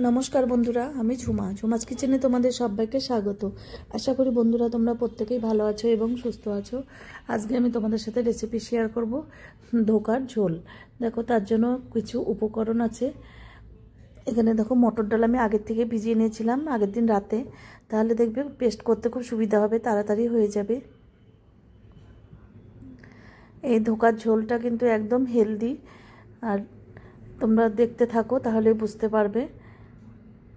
নমস্কার বন্ধুরা, আমি ঝুমাস কিচেনে তোমাদের সবাইকে স্বাগত। আশা করি বন্ধুরা তোমরা প্রত্যেকেই ভালো আছো এবং সুস্থ আছো। আজকে আমি তোমাদের সাথে রেসিপি শেয়ার করব ধোকার ঝোল। দেখো, তার জন্য কিছু উপকরণ আছে। এখানে দেখো, মটর ডাল আমি আগের থেকে ভিজিয়ে নিয়েছিলাম আগের দিন রাতে, তাহলে দেখবে পেস্ট করতে খুব সুবিধা হবে, তাড়াতাড়ি হয়ে যাবে। এই ধোকার ঝোলটা কিন্তু একদম হেলদি, আর তোমরা দেখতে থাকো তাহলে বুঝতে পারবে।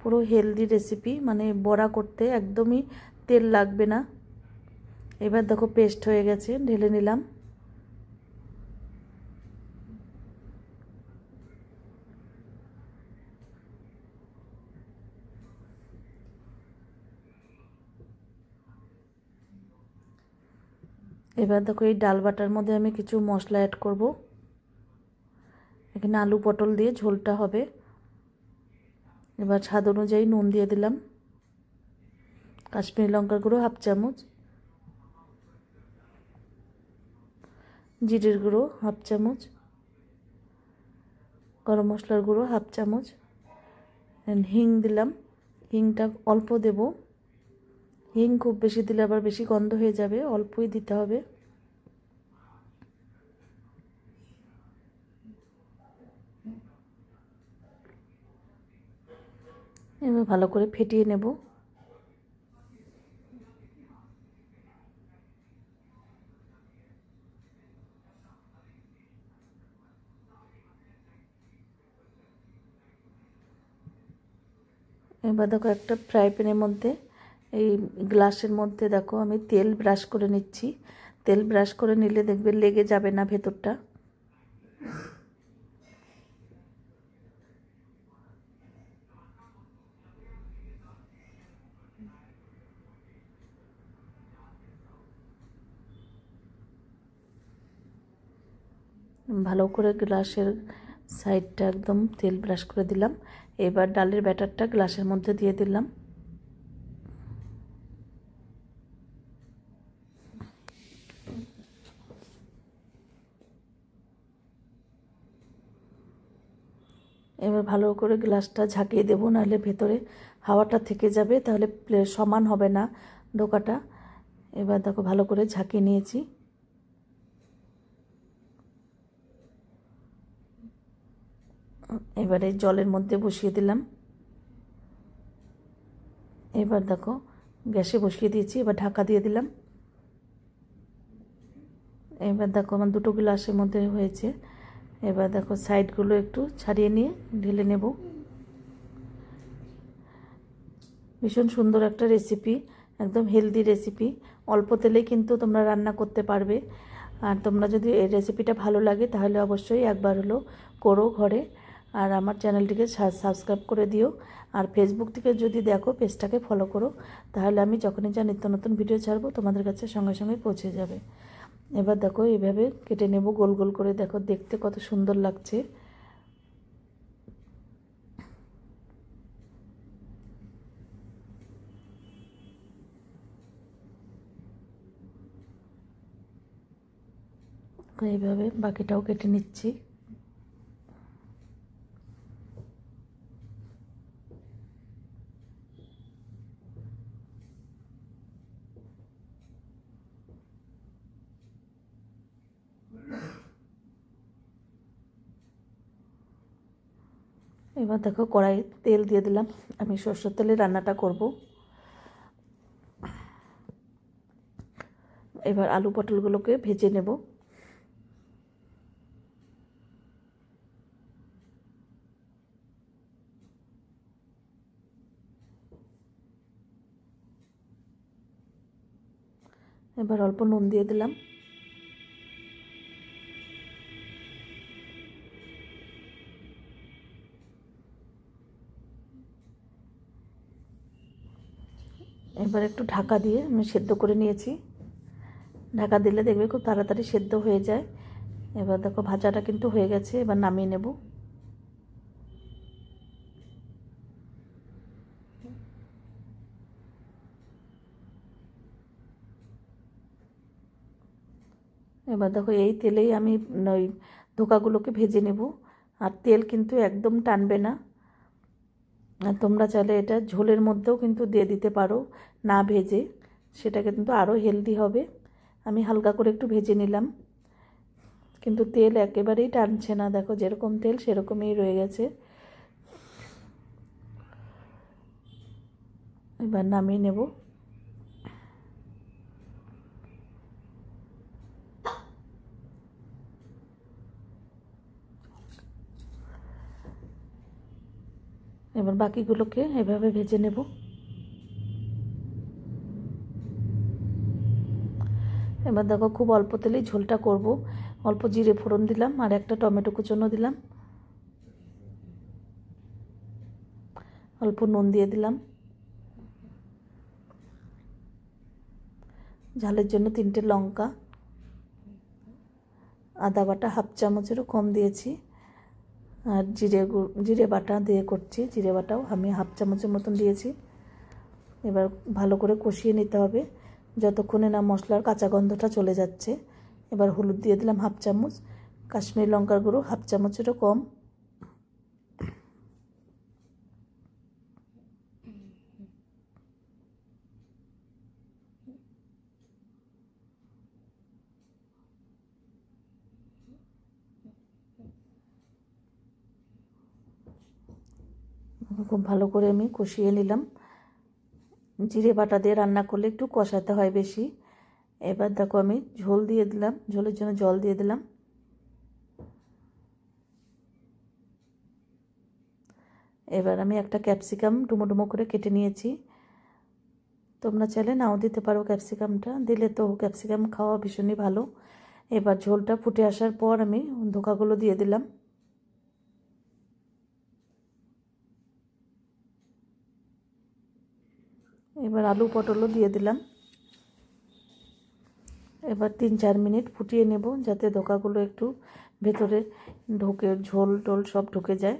পুরো হেলদি রেসিপি, মানে বড়া করতে একদমই তেল লাগবে না। এবার দেখো পেস্ট হয়ে গেছে, ঢেলে নিলাম। এবার দেখো এই ডাল বাটার মধ্যে আমি কিছু মশলা অ্যাড করব। এখানে আলু পটল দিয়ে ঝোলটা হবে। এবার স্বাদ অনুযায়ী নুন দিয়ে দিলাম, কাশ্মীরি লঙ্কার গুঁড়ো হাফ চামচ, জিরের গুঁড়ো হাফ চামচ, গরম মশলার গুঁড়ো হাফ চামচ, হিং দিলাম। হিংটা অল্প দেব, হিং খুব বেশি দিলে আবার বেশি গন্ধ হয়ে যাবে, অল্পই দিতে হবে। এবার ভালো করে ফেটিয়ে নেব। এবার দেখো একটা ফ্রাই প্যানের মধ্যে, এই গ্লাসের মধ্যে দেখো আমি তেল ব্রাশ করে নিচ্ছি। তেল ব্রাশ করে নিলে দেখবে লেগে যাবে না ভেতরটা। ভালো করে গ্লাসের সাইডটা একদম তেল ব্রাশ করে দিলাম। এবার ডালের ব্যাটারটা গ্লাসের মধ্যে দিয়ে দিলাম। এবার ভালো করে গ্লাসটা ঝাঁকিয়ে দেবো, নাহলে ভেতরে হাওয়াটা থেকে যাবে, তাহলে সমান হবে না ডোকাটা। এবার দেখো ভালো করে ঝাঁকিয়ে নিয়েছি। এবারে জলের মধ্যে বসিয়ে দিলাম। এবার দেখো গ্যাসে বসিয়ে দিয়েছি, এবার ঢাকা দিয়ে দিলাম। এবার দেখো আমার দুটো গ্লাসের মধ্যে হয়েছে। এবার দেখো সাইডগুলো একটু ছাড়িয়ে নিয়ে ঢেলে নেব। ভীষণ সুন্দর একটা রেসিপি, একদম হেলদি রেসিপি। অল্প তেলেই কিন্তু তোমরা রান্না করতে পারবে। আর তোমরা যদি এই রেসিপিটা ভালো লাগে তাহলে অবশ্যই একবার হলো করো ঘরে। আর আমার চ্যানেলটিকে সাবস্ক্রাইব করে দিও। আর ফেসবুক থেকে যদি দেখো পেজটাকে ফলো করো, তাহলে আমি যখনই যা নিত্য নতুন ভিডিও ছাড়বো তোমাদের কাছে সঙ্গে সঙ্গে পৌঁছে যাবে। এবার দেখো এইভাবে কেটে নেব গোল গোল করে। দেখো দেখতে কত সুন্দর লাগছে। এইভাবে বাকিটাও কেটে নিচ্ছি। এবার দেখো কড়াইয়ে তেল দিয়ে দিলাম। আমি সরষের তেলে রান্নাটা করব। এবার আলু পটলগুলোকে ভেজে নেব। এবার অল্প নুন দিয়ে দিলাম। এবার একটু ঢাকা দিয়ে আমি সেদ্ধ করে নিয়েছি। ঢাকা দিলে দেখবে খুব তাড়াতাড়ি সেদ্ধ হয়ে যায়। এবার দেখো ভাজাটা কিন্তু হয়ে গেছে, এবার নামিয়ে নেব। এবার দেখো এই তেলেই আমি ওই ধোকাগুলোকে ভেজে নেব। আর তেল কিন্তু একদম টানবে না। আর তোমরা চাইলে এটা ঝোলের মধ্যেও কিন্তু দিয়ে দিতে পারো, না ভেজে, সেটাকে কিন্তু আরও হেলদি হবে। আমি হালকা করে একটু ভেজে নিলাম, কিন্তু তেল একেবারেই টানছে না, দেখো যেরকম তেল সেরকমই রয়ে গেছে। এবার নামিয়ে নেব। এবার বাকিগুলোকে এভাবে ভেজে নেব। এবার দেখো খুব অল্প তেলেই ঝোলটা করব। অল্প জিরে ফোড়ন দিলাম, আর একটা টমেটো কুচনো দিলাম, অল্প নুন দিয়ে দিলাম, ঝালের জন্য 3টে লঙ্কা, আদা বাটা হাফ চামচেরও কম দিয়েছি, আর জিরে বাটা দিয়ে করছি, জিরে বাটাও আমি হাফ চামচের মতন দিয়েছি। এবার ভালো করে কষিয়ে নিতে হবে যতক্ষণে না মশলার কাঁচা গন্ধটা চলে যাচ্ছে। এবার হলুদ দিয়ে দিলাম হাফ চামচ, কাশ্মীরি লঙ্কার গুঁড়ো হাফ চামচেরও কম, খুব ভালো করে আমি কষিয়ে নিলাম। জিরে বাটা দিয়ে রান্না করলে একটু কষাতে হয় বেশি। এবার দেখো আমি ঝোল দিয়ে দিলাম, ঝোলের জন্য জল দিয়ে দিলাম। এবার আমি একটা ক্যাপসিকাম ডুমো ডুমো করে কেটে নিয়েছি। তোমরা চাইলে নাও দিতে পারো, ক্যাপসিকামটা দিলে তো ক্যাপসিকাম খাওয়া ভীষণই ভালো। এবার ঝোলটা ফুটে আসার পর আমি ধোকাগুলো দিয়ে দিলাম। এবার আলু পটলও দিয়ে দিলাম। এবার 3-4 মিনিট ফুটিয়ে নেব, যাতে ধোকাগুলো একটু ভেতরে ঢোকে, ঝোল টোল সব ঢুকে যায়।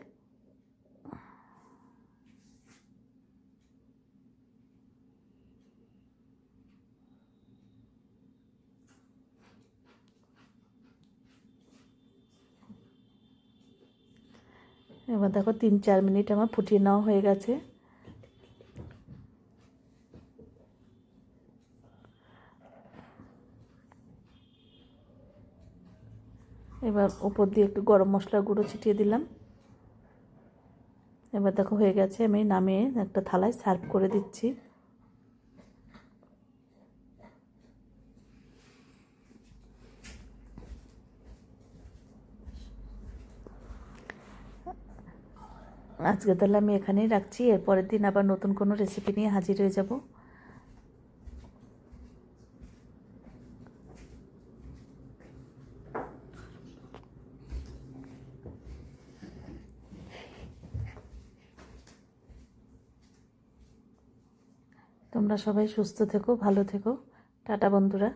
এবার দেখো 3-4 মিনিট আমার ফুটিয়ে নেওয়া হয়ে গেছে। এবার উপর দিয়ে একটু গরম মশলার গুঁড়ো ছিটিয়ে দিলাম। এবার দেখো হয়ে গেছে, আমি নামিয়ে একটা থালায় সার্ভ করে দিচ্ছি। আজকে তাহলে আমি এখানেই রাখছি, এরপরের দিন আবার নতুন কোনো রেসিপি নিয়ে হাজির হয়ে যাব। তোমরা সবাই সুস্থ থেকো, ভালো থেকো। টাটা বন্ধুরা।